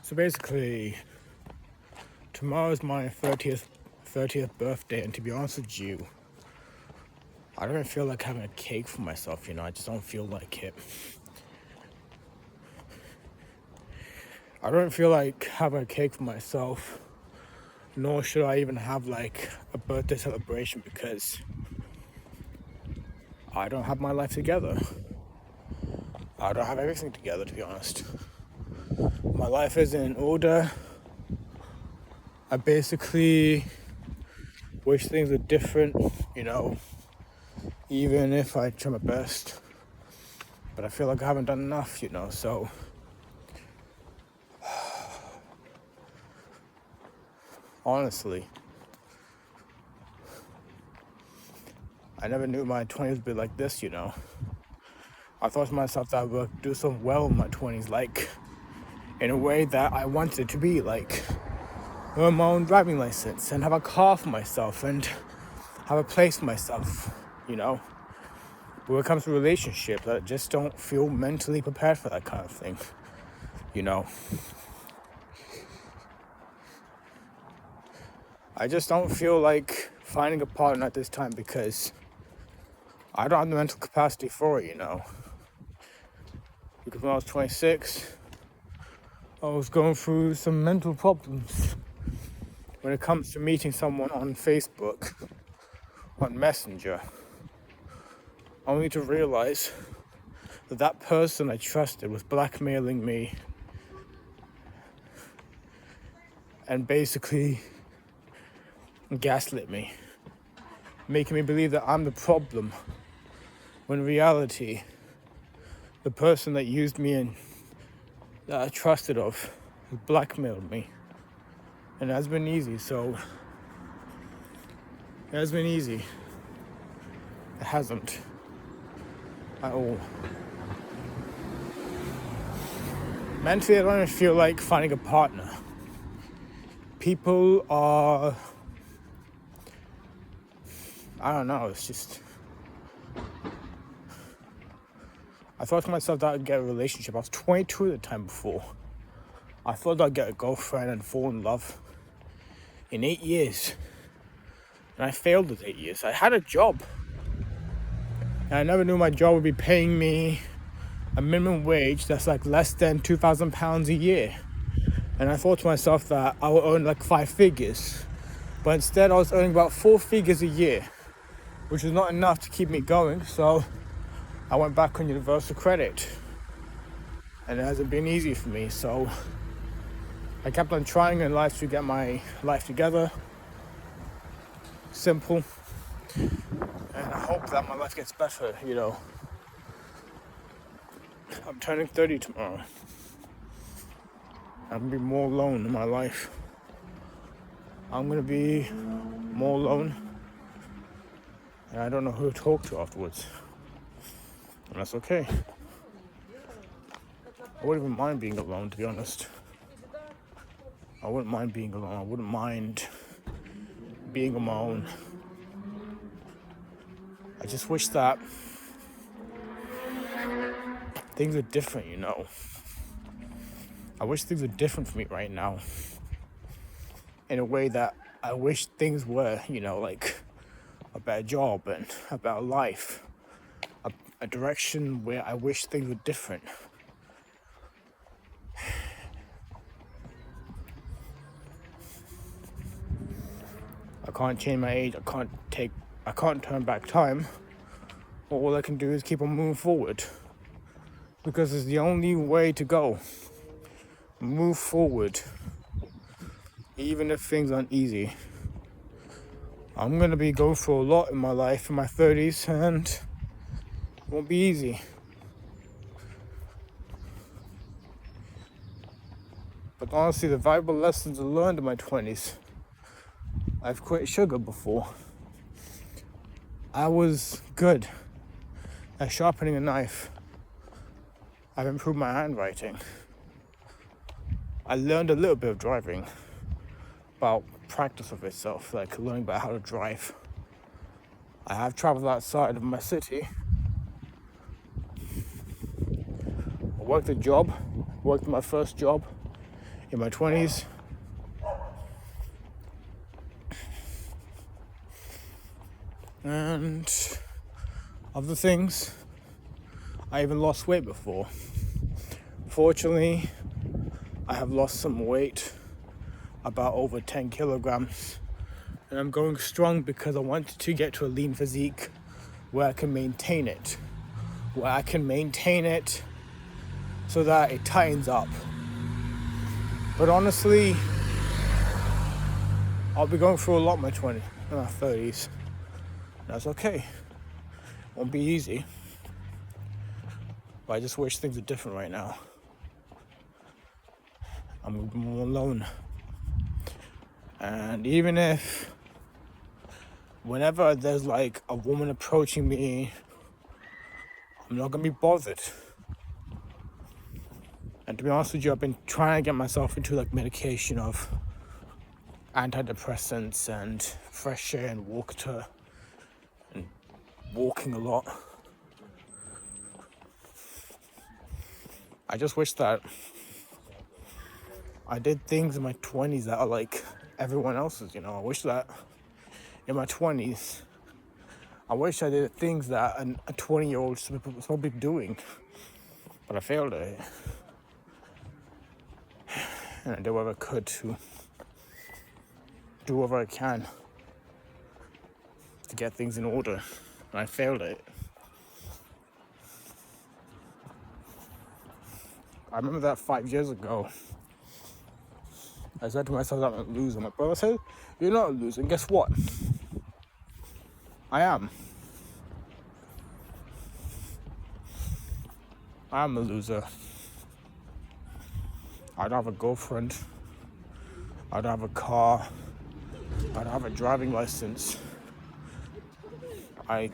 So basically, tomorrow's my 30th birthday, and to be honest with you, I don't feel like having a cake for myself, I just don't feel like it. I don't feel like having a cake for myself, nor should I even have like a birthday celebration, because I don't have my life together. I don't have everything together, to be honest. My life isn't in order. I basically wish things were different, even if I try my best. But I feel like I haven't done enough, so honestly, I never knew my 20s would be like this, I thought to myself that I would do so well in my 20s, like, in a way that I wanted it to be, like, earn my own driving license, and have a car for myself, and have a place for myself, But when it comes to relationships, I just don't feel mentally prepared for that kind of thing, I just don't feel like finding a partner at this time, because I don't have the mental capacity for it, Because when I was 26, I was going through some mental problems when it comes to meeting someone on Facebook, on Messenger, only to realize that that person I trusted was blackmailing me and basically gaslit me, making me believe that I'm the problem, when in reality, the person that used me and that I trusted of blackmailed me. And it has been easy, so it has been easy. It hasn't at all. Mentally, I don't even feel like finding a partner. People are, I don't know, it's just, I thought to myself that I'd get a relationship. I was 22 at the time before. I thought I'd get a girlfriend and fall in love in 8 years. And I failed those 8 years. I had a job. And I never knew my job would be paying me a minimum wage that's like less than £2,000 a year. And I thought to myself that I would earn like 5 figures. But instead I was earning about 4 figures a year, which was not enough to keep me going. So I went back on universal credit. And it hasn't been easy for me. So I kept on trying in life to get my life together. Simple. And I hope that my life gets better, I'm turning 30 tomorrow. I'm gonna be more alone in my life. I'm gonna be more alone. And I don't know who to talk to afterwards. And that's okay. I wouldn't even mind being alone, to be honest. I wouldn't mind being alone. I wouldn't mind being on my own. I just wish that things are different, I wish things were different for me right now. In a way that I wish things were, like a better job and a better life. A direction where I wish things were different. I can't change my age. I can't turn back time. All I can do is keep on moving forward, because it's the only way to go. Move forward, even if things aren't easy. I'm gonna be going through a lot in my life in my 30s, and it won't be easy. But honestly, the valuable lessons I learned in my 20s. I've quit sugar before. I was good at sharpening a knife. I've improved my handwriting. I learned a little bit of driving, about practice of itself, like learning about how to drive. I have traveled outside of my city. I worked my first job in my 20s. And other things, I even lost weight before. Fortunately, I have lost some weight, about over 10 kilograms. And I'm going strong because I wanted to get to a lean physique where I can maintain it. So that it tightens up. But honestly, I'll be going through a lot in my 30s. That's okay. Won't be easy. But I just wish things were different right now. I'm more alone. And even if whenever there's like a woman approaching me, I'm not gonna be bothered. And to be honest with you, I've been trying to get myself into like medication of antidepressants and fresh air and water and walking a lot. I just wish that I did things in my 20s that are like everyone else's, you know. I wish that in my 20s, I wish I did things that a 20-year-old was supposed to be doing, but I failed at it. And I did whatever I could to do whatever I can to get things in order, and I failed at it. I remember that 5 years ago, I said to myself that I'm a loser. My brother said, "You're not a loser." And guess what? I am. I'm a loser. I don't have a girlfriend. I don't have a car. I don't have a driving license. I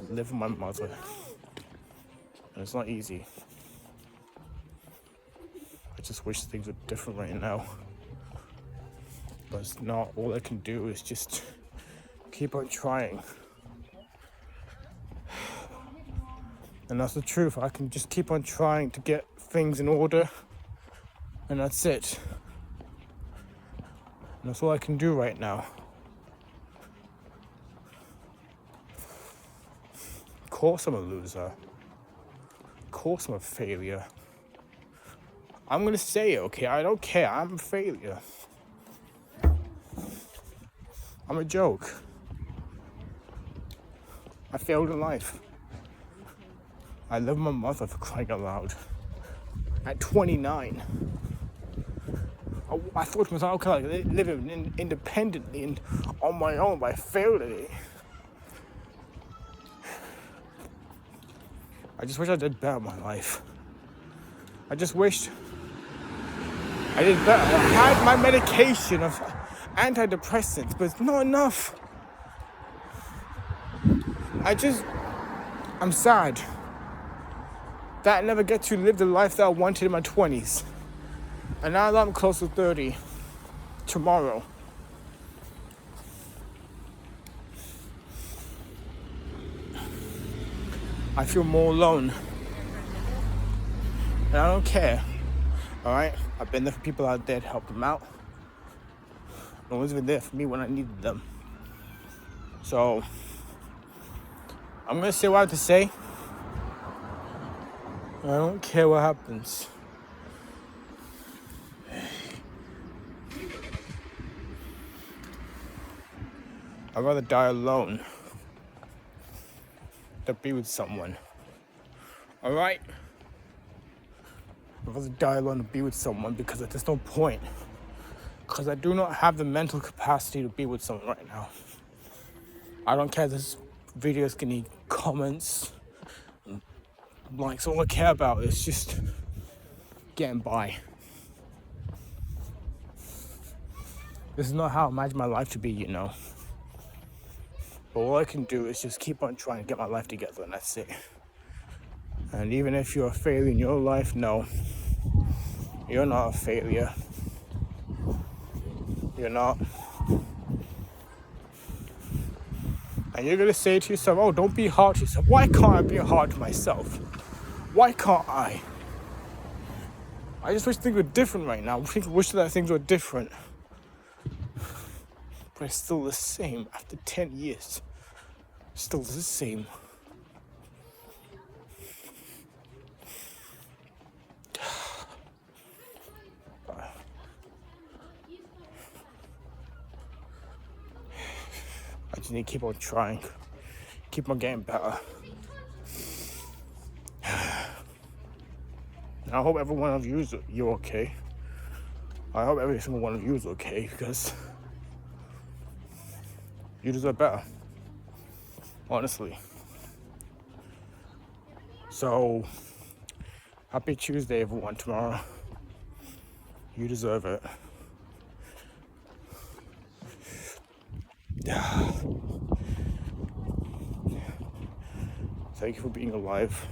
live with my mother. And it's not easy. I just wish things were different right now. But it's not. All I can do is just keep on trying. And that's the truth. I can just keep on trying to get things in order. And that's it. And that's all I can do right now. Of course I'm a loser. Of course I'm a failure. I'm gonna say it, okay? I don't care. I'm a failure. I'm a joke. I failed in life. I live with my mother, for crying out loud. At 29. I thought to myself, okay, like, living independently and on my own, but I failed at it. I just wish I did better in my life. I just wished I did better. I had my medication of antidepressants, but it's not enough. I'm sad that I never get to live the life that I wanted in my 20s. And now that I'm close to 30, tomorrow, I feel more alone. And I don't care, alright? I've been there for people out there to help them out. No one's been there for me when I needed them. So, I'm gonna say what I have to say. I don't care what happens. I'd rather die alone than be with someone. Alright? I'd rather die alone than be with someone because there's no point. Because I do not have the mental capacity to be with someone right now. I don't care if this video is getting comments and likes. All I care about is just getting by. This is not how I imagine my life to be, you know. But all I can do is just keep on trying to get my life together, and that's it. And even if you're a failure in your life, no. You're not a failure. You're not. And you're gonna say to yourself, oh, don't be hard to yourself. Why can't I be hard to myself? Why can't I? I just wish things were different right now. I wish that things were different. But it's still the same after 10 years. Still the same. I just need to keep on trying. Keep on getting better. And I hope every one of you're okay. I hope every single one of you is okay, because you deserve better. Honestly. So, happy Tuesday, everyone, tomorrow. You deserve it. Thank you for being alive.